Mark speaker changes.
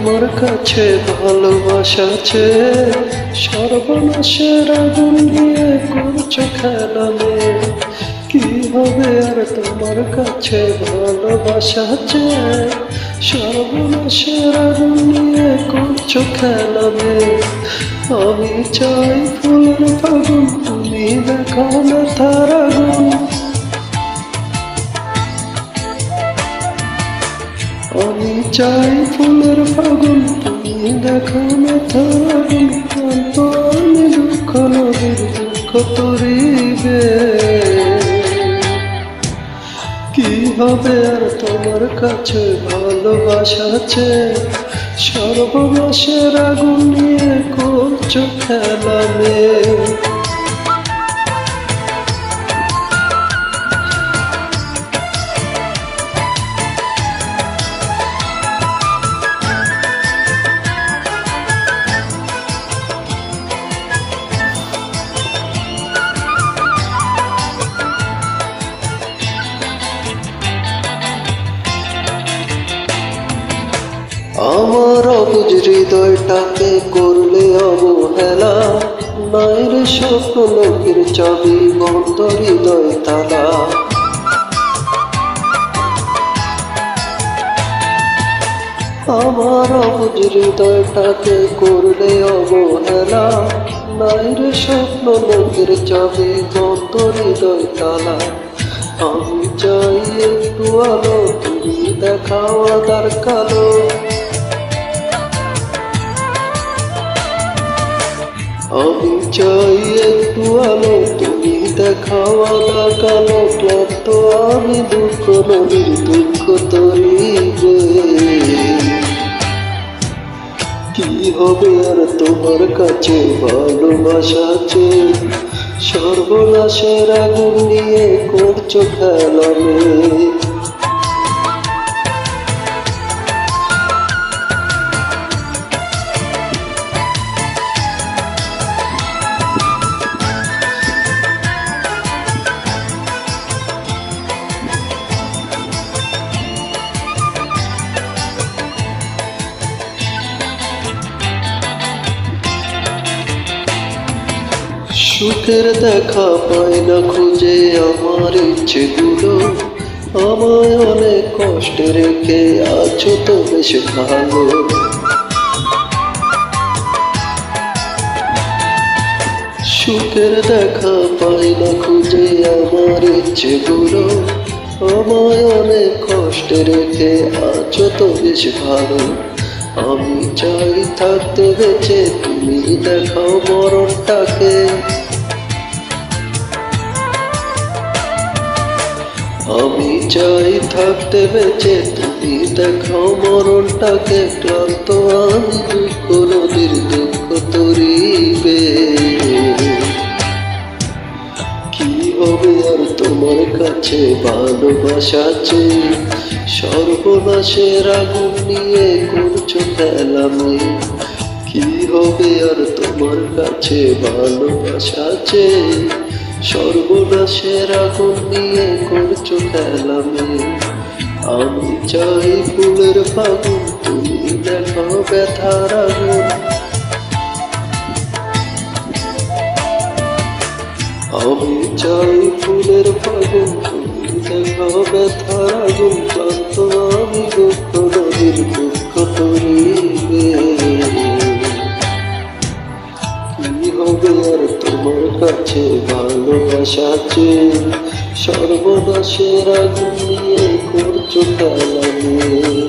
Speaker 1: তোমার কাছে ভালোবাসা চেয়ে সর্বনাশের আগুন নিয়ে করছো খেলা মেয়ে। কি হবে আর তোমার কাছে ভালোবাসা চেয়ে সর্বনাশের আগুন নিয়ে করছো খেলা মেয়ে। আমি চাই ফুলের ফাগুন, তুমি দেখাও না তার আগুন। আমি চাই ফুলের ফাগুন, তুমি দেখাও না তার আগুন। ক্লান্ত আমি দুঃখ নদীর দুঃখ তরিবে। কি হবে আর তোমার কাছে ভালোবাসা চেয়ে সর্বনাশের আগুন নিয়ে করছো খেলা মেয়ে। আমার অবুঝ হৃদয়টাকে করলে অবহেলা, নাইর স্বপ্ন লোকের চাবি বন্ধ হৃদয় তালা। আমার অবুঝ হৃদয়টাকে করলে অবহেলা, নাইর স্বপ্ন লোকের চাবি বন্ধ হৃদয় তালা। আমি চাই একটু আলো, তুমি দেখাও আধার কালো। আমি চাই একটু আলো, তুমি দেখাও আধার কালো। ক্লান্ত আমি দুঃখ নদীর দুঃখ তরিবে। কি হবে আর তোমার কাছে ভালোবাসা চেয়ে সর্বনাশের আগুন নিয়ে করছো খেলা মেয়ে। সুখের দেখা পায় না খুঁজে আমার ইচ্ছেগুলো, আমায় অনেক কষ্টে রেখে আছো তো বেশ ভালো। সুখের দেখা পায় না খুঁজে আমার ইচ্ছেগুলো, আমায় অনেক কষ্টে রেখে আছো তো বেশ ভালো। আমি চাই থাকতে বেঁচে, তুমি দেখাও মরণটাকে। আমি চাই থাকতে বেঁচে, তুমি দেখাও মরণটাকে। ক্লান্ত আমি দুঃখ নদীর দুঃখ তরিবে। কি হবে আর তোমার কাছে ভালোবাসা চেয়ে সর্বনাশের আগুন নিয়ে করছো খেলা মেয়ে। কি হবে আর তোমার কাছে ভালোবাসা চেয়ে সর্বনাশের আগুন নিয়ে করছো খেলা মেয়ে। আমি চাই ফুলের ফাগুন, তুমি দেখাও ব্যথার আগুন। আমি চাই ফুলের ফাগুন, তুমি দেখাও ব্যথার আগুন। ক্লান্ত আমি দুঃখ নদীর দুঃখ তরিবে। কি হবে আর তোমার কাছে ভালোবাসা চেয়ে সর্বনাশের আগুন নিয়ে করছো খেলা মেয়ে।